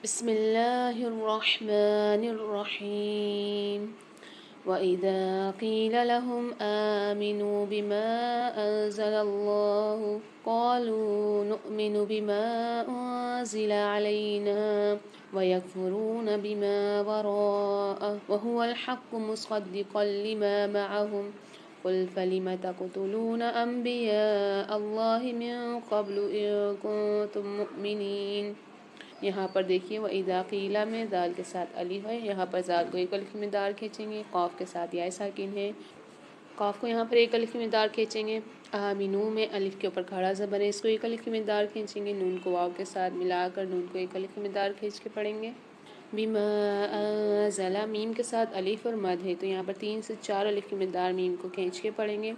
بسم الله الرحمن الرحيم وإذا قيل لهم آمنوا بما أنزل الله قالوا نؤمن بما أنزل علينا ويكفرون بما وراءه وهو الحق مصدقا لما معهم قل فلم تقتلون أنبياء الله من قبل إن كنتم مؤمنين۔ یہاں پر دیکھیے وَإِذَا قِيلَ میں دال کے ساتھ الف ہے، یہاں پر زال کو ایک الف کی مقدار کھینچیں گے، قاف کے ساتھ یا ساکن ہے، قاف کو یہاں پر ایک الف کی مقدار کھینچیں گے، آمنو میں الف کے اوپر کھڑا زبر ہے، اس کو ایک الف کی مقدار کھینچیں گے، نون کو واو کے ساتھ ملا کر نون کو ایک الف کی مقدار کھینچ کے پڑھیں گے۔ بما انزل میم کے ساتھ الف اور مد ہے تو یہاں پر 3 سے 4 الف کی مقدار میم کو کھینچ کے پڑھیں گے۔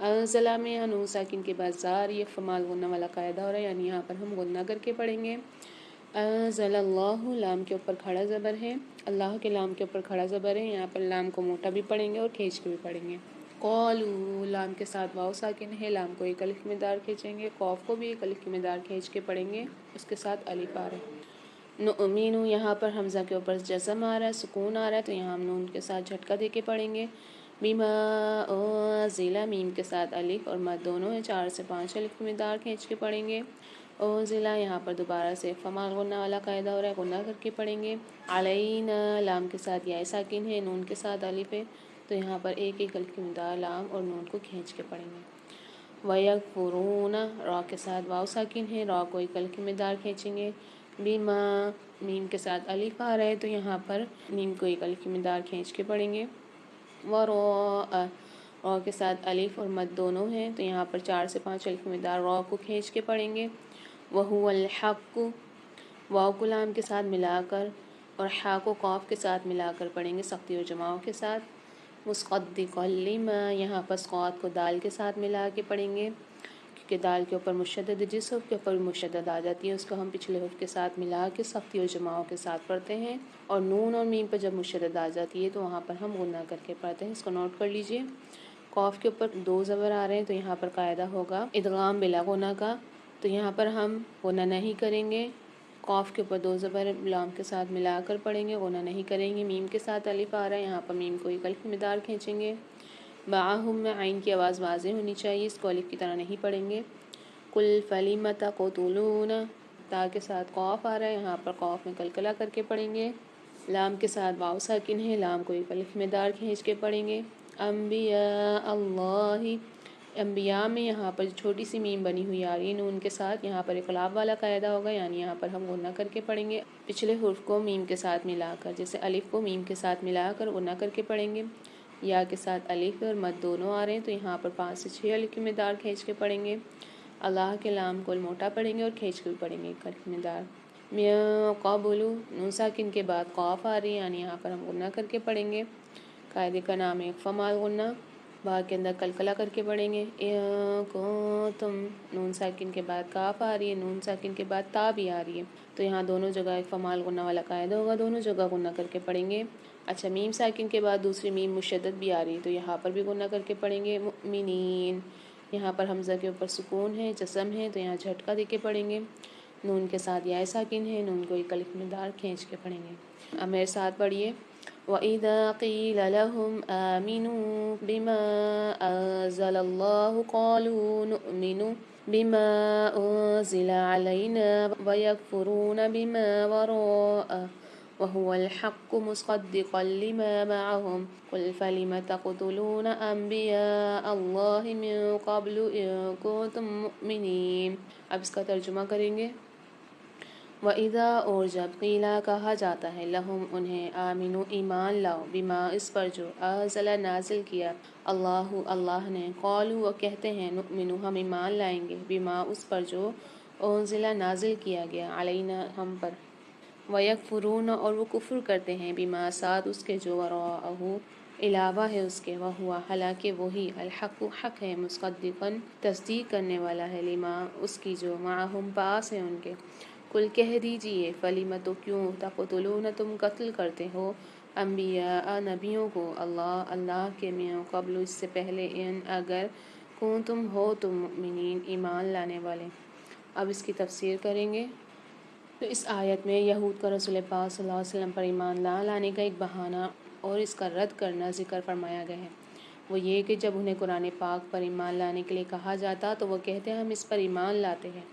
انزل میں نون ساکن کے بعد زار یہ فمال غنہ والا قاعدہ ہو رہا ہے، یعنی یہاں پر ہم غنہ کر کے پڑھیں گے۔ انزل اللہ لام کے اوپر کھڑا زبر ہے، اللہ کے لام کے اوپر کھڑا زبر ہے، یہاں پر لام کو موٹا بھی پڑھیں گے اور کھینچ کے بھی پڑھیں گے۔ قالو لام کے ساتھ واو ساکن ہے، لام کو ایک الف کی مقدار کھینچیں گے، قاف کو بھی ایک الف کی مقدار کھینچ کے پڑھیں گے، اس کے ساتھ الف آ رہا ہے۔ نؤمن یہاں پر حمزہ کے اوپر جزم آ رہا ہے، سکون آ رہا ہے، تو یہاں ہم نون کے ساتھ جھٹکا دے کے پڑھیں گے۔ بما انزل میم کے ساتھ الف اور مد دونوں ہیں، 4 سے 5 الف کی مقدار کھینچ کے پڑھیں گے۔ انزلہ یہاں پر دوبارہ سے فمال غنہ والا قاعدہ ہو رہا ہے، غنہ کر کے پڑھیں گے۔ علینا لام کے ساتھ یا ساکن ہے، نون کے ساتھ الف ہے، تو یہاں پر ایک ایک الف کی مقدار لام اور نون کو کھینچ کے پڑھیں گے۔ وَيَكْفُرُونَ را کے ساتھ واو ساکن ہے، را کو ایک الف کی مقدار کھینچیں گے۔ بما میم کے ساتھ الف آ رہا ہے تو یہاں پر میم کو ایک الف کی مقدار کھینچ کے پڑھیں گے۔ وَرَاءَ را کے ساتھ الف اور مد دونوں ہیں تو یہاں پر 4 سے 5 الف کی مقدار را کو کھینچ کے پڑھیں گے۔ وَهُوَ الْحَقُّ واو کو لام کے ساتھ ملا کر اور حا کو قاف کے ساتھ ملا کر پڑھیں گے سختی اور جماعوں کے ساتھ۔ مصدقا لما یہاں پر صاد کو دال کے ساتھ ملا کے پڑھیں گے، کیونکہ دال کے اوپر مشدد جس حرف کے اوپر مشدد آ جاتی ہے اس کو ہم پچھلے حرف کے ساتھ ملا کے سختی اور جماعوں کے ساتھ پڑھتے ہیں، اور نون اور میم پر جب مشدد آ جاتی ہے تو وہاں پر ہم غنہ کر کے پڑھتے ہیں، اس کو نوٹ کر لیجئے۔ قاف کے اوپر 2 زبر آ رہے ہیں تو یہاں پر قاعدہ ہوگا ادغام بلا غنہ کا، تو یہاں پر ہم غنہ نہیں کریں گے، قاف کے اوپر 2 زبر لام کے ساتھ ملا کر پڑھیں گے، غنہ نہیں کریں گے۔ میم کے ساتھ الف آ رہا ہے، یہاں پر میم کو ایک الف کی مقدار کھینچیں گے۔ معہم میں عین کی آواز واضح ہونی چاہیے، اس کو الف کی طرح نہیں پڑھیں گے۔ قل فلم تقتلون تا کے ساتھ قاف آ رہا ہے، یہاں پر قاف میں قلقلہ کر کے پڑھیں گے۔ لام کے ساتھ واو ساکن ہے، لام کو ایک الف مقدار کھینچ کے پڑھیں گے۔ انبیاء اللہ انبیاء میں یہاں پر چھوٹی سی میم بنی ہوئی آ رہی ہے نون کے ساتھ، یہاں پر اقلاب والا قاعدہ ہوگا، یعنی یہاں پر ہم غنہ کر کے پڑھیں گے پچھلے حرف کو میم کے ساتھ ملا کر، جیسے الف کو میم کے ساتھ ملا کر غنہ کر کے پڑھیں گے۔ یا کے ساتھ الف اور مد دونوں آ رہے ہیں تو یہاں پر 5 سے 6 الف کی مقدار کھینچ کے پڑھیں گے۔ اللہ کے لام کو موٹا پڑھیں گے اور کھینچ کے بھی پڑھیں گے ایک الف کی مقدار۔ من قبل نون ساکن کے بعد قاف آ رہی ہے، یعنی یہاں پر ہم غنہ کر کے پڑھیں گے، قاعدے کا نام ہے فمال غنہ، با کے اندر قلقلہ کر کے پڑھیں گے۔ تم نون ساکن کے بعد کاف آ رہی ہے، نون ساکن کے بعد تا بھی آ رہی ہے، تو یہاں دونوں جگہ ایک فمال غنہ والا قاعدہ ہوگا، دونوں جگہ غنہ کر کے پڑھیں گے۔ اچھا میم ساکن کے بعد دوسری میم مشدد بھی آ رہی ہے تو یہاں پر بھی غنہ کر کے پڑھیں گے۔ مؤمنین یہاں پر حمزہ کے اوپر سکون ہے، جزم ہے، تو یہاں جھٹکا دے کے پڑھیں گے۔ نون کے ساتھ یا ساکن ہے، نون کو ایک الف مقدار کھینچ کے پڑھیں گے۔ اب میرے ساتھ پڑھیے وَإِذَا قِيلَ لَهُمْ آمِنُوا بِمَا أَنزَلَ اللَّهُ قَالُوا نُؤْمِنُ بِمَا أُنزِلَ عَلَيْنَا وَيَكْفُرُونَ بِمَا وَرَاءَهُ وَهُوَ الْحَقُّ مُصَدِّقًا لِمَا مَعَهُمْ قُلْ فَلِمَ تَقْتُلُونَ أَنبِيَاءَ اللَّهِ مِن قَبْلُ إِن كُنتُم مُّؤْمِنِينَ۔ اب اس کا ترجمہ کریں گے۔ وَإِذَا اور جب قیلا کہا جاتا ہے لہم انہیں آمنو ایمان لاؤ بما اس پر جو انزل نازل کیا اللہ اللہ نے، قالوا وہ کہتے ہیں نؤمنو ہم ایمان لائیں گے بما اس پر جو انزل نازل کیا گیا علینا ہم پر، ویکفرون اور وہ کفر کرتے ہیں بما ساتھ اس کے جو وراءہ علاوہ ہے اس کے، وہوا حالانکہ وہی الحق حق ہے، مصدقاً تصدیق کرنے والا ہے، لما اس کی جو معہم پاس ہے ان کے۔ کل کہہ دیجئے فلم تو کیوں تقتلون تم قتل کرتے ہو انبیاء نبیوں کو اللہ کے من قبل اس سے پہلے ان اگر تم ہو تم مؤمنین ایمان لانے والے۔ اب اس کی تفسیر کریں گے۔ تو اس آیت میں یہود کا رسول پاک صلی اللہ علیہ وسلم پر ایمان نہ لانے کا ایک بہانہ اور اس کا رد کرنا ذکر فرمایا گیا ہے۔ وہ یہ کہ جب انہیں قرآن پاک پر ایمان لانے کے لیے کہا جاتا تو وہ کہتے ہیں ہم اس پر ایمان لاتے ہیں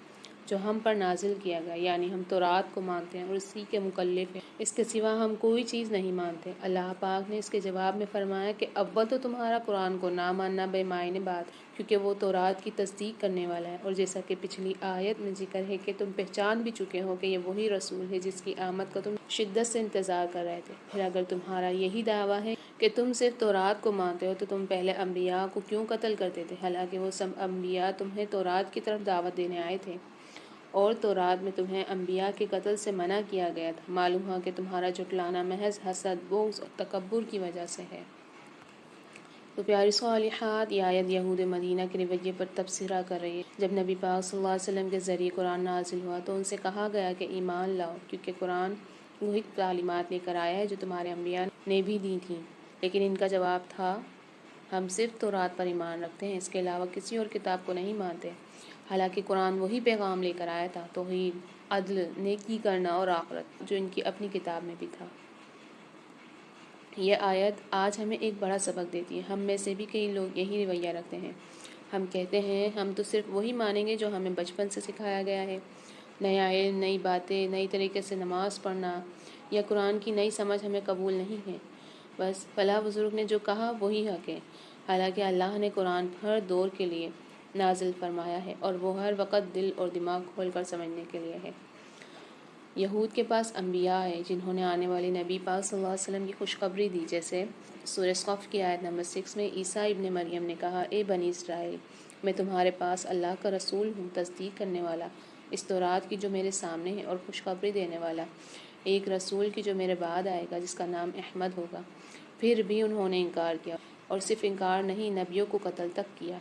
جو ہم پر نازل کیا گیا، یعنی ہم تورات کو مانتے ہیں اور اسی کے مکلف ہیں، اس کے سوا ہم کوئی چیز نہیں مانتے۔ اللہ پاک نے اس کے جواب میں فرمایا کہ اول تو تمہارا قرآن کو نہ ماننا بے معنی بات، کیونکہ وہ تورات کی تصدیق کرنے والا ہے، اور جیسا کہ پچھلی آیت میں ذکر ہے کہ تم پہچان بھی چکے ہو کہ یہ وہی رسول ہے جس کی آمد کا تم شدت سے انتظار کر رہے تھے۔ پھر اگر تمہارا یہی دعویٰ ہے کہ تم صرف تورات کو مانتے ہو تو تم پہلے انبیاء کو کیوں قتل کرتے تھے، حالانکہ وہ سب انبیاء تمہیں تورات کی طرف دعوت دینے آئے تھے اور تورات میں تمہیں انبیاء کے قتل سے منع کیا گیا تھا۔ معلوم ہوا کہ تمہارا جھٹلانا محض حسد، بغض اور تکبر کی وجہ سے ہے۔ تو پیاری صالحات، یہ آیت یہود مدینہ کے رویے پر تبصرہ کر رہی ہے۔ جب نبی پاک صلی اللہ علیہ وسلم کے ذریعے قرآن نازل ہوا تو ان سے کہا گیا کہ ایمان لاؤ، کیونکہ قرآن وہی تعلیمات لے کر آیا ہے جو تمہارے انبیاء نے بھی دی تھیں۔ لیکن ان کا جواب تھا ہم صرف تورات پر ایمان رکھتے ہیں، اس کے علاوہ کسی اور کتاب کو نہیں مانتے، حالانکہ قرآن وہی پیغام لے کر آیا تھا، توحید، عدل، نیکی کرنا اور آخرت، جو ان کی اپنی کتاب میں بھی تھا۔ یہ آیت آج ہمیں ایک بڑا سبق دیتی ہے۔ ہم میں سے بھی کئی لوگ یہی رویہ رکھتے ہیں۔ ہم کہتے ہیں ہم تو صرف وہی مانیں گے جو ہمیں بچپن سے سکھایا گیا ہے، نیا علم، نئی باتیں، نئی طریقے سے نماز پڑھنا یا قرآن کی نئی سمجھ ہمیں قبول نہیں ہے، بس فلاں بزرگ نے جو کہا وہی حق ہے، حالانکہ اللہ نے قرآن ہر دور کے لیے نازل فرمایا ہے اور وہ ہر وقت دل اور دماغ کھول کر سمجھنے کے لیے ہے۔ یہود کے پاس انبیاء ہیں جنہوں نے آنے والے نبی پاک صلی اللہ علیہ وسلم کی خوشخبری دی، جیسے سورہ صف کی آیت نمبر 6 میں عیسیٰ ابن مریم نے کہا اے بنی اسرائیل، میں تمہارے پاس اللہ کا رسول ہوں، تصدیق کرنے والا اس تورات کی جو میرے سامنے ہے اور خوشخبری دینے والا ایک رسول کی جو میرے بعد آئے گا جس کا نام احمد ہوگا۔ پھر بھی انہوں نے انکار کیا، اور صرف انکار نہیں، نبیوں کو قتل تک کیا۔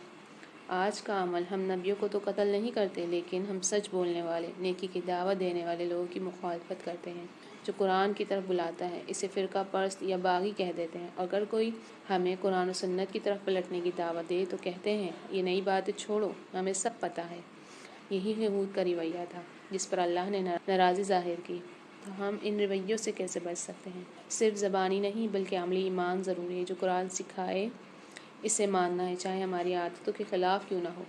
آج کا عمل، ہم نبیوں کو تو قتل نہیں کرتے، لیکن ہم سچ بولنے والے، نیکی کی دعوت دینے والے لوگوں کی مخالفت کرتے ہیں جو قرآن کی طرف بلاتا ہے، اسے فرقہ پرست یا باغی کہہ دیتے ہیں۔ اگر کوئی ہمیں قرآن و سنت کی طرف پلٹنے کی دعوت دے تو کہتے ہیں یہ نئی باتیں چھوڑو، ہمیں سب پتہ ہے۔ یہی یہود کا رویہ تھا جس پر اللہ نے ناراضی ظاہر کی۔ تو ہم ان رویوں سے کیسے بچ سکتے ہیں؟ صرف زبانی نہیں بلکہ عملی ایمان ضروری ہے۔ جو قرآن سکھائے اسے ماننا ہے، چاہے ہماری عادتوں کے خلاف کیوں نہ ہو۔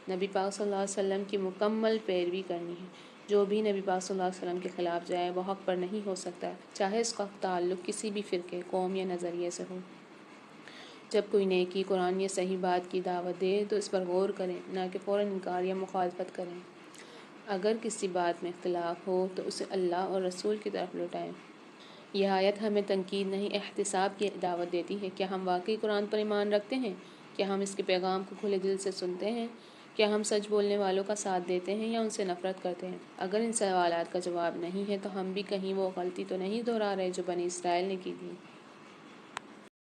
نبی پاک صلی اللہ علیہ وسلم کی مکمل پیروی کرنی ہے۔ جو بھی نبی پاک صلی اللہ علیہ وسلم کے خلاف جائے وہ حق پر نہیں ہو سکتا، چاہے اس کا تعلق کسی بھی فرقے، قوم یا نظریے سے ہو۔ جب کوئی نیکی، قرآن یا صحیح بات کی دعوت دے تو اس پر غور کریں، نہ کہ فوراً انکار یا مخالفت کریں۔ اگر کسی بات میں اختلاف ہو تو اسے اللہ اور رسول کی طرف لوٹائیں۔ یہ آیت ہمیں تنقید نہیں، احتساب کی دعوت دیتی ہے۔ کیا ہم واقعی قرآن پر ایمان رکھتے ہیں؟ کیا ہم اس کے پیغام کو کھلے دل سے سنتے ہیں؟ کیا ہم سچ بولنے والوں کا ساتھ دیتے ہیں یا ان سے نفرت کرتے ہیں؟ اگر ان سوالات کا جواب نہیں ہے تو ہم بھی کہیں وہ غلطی تو نہیں دہرا رہے جو بنی اسرائیل نے کی تھی۔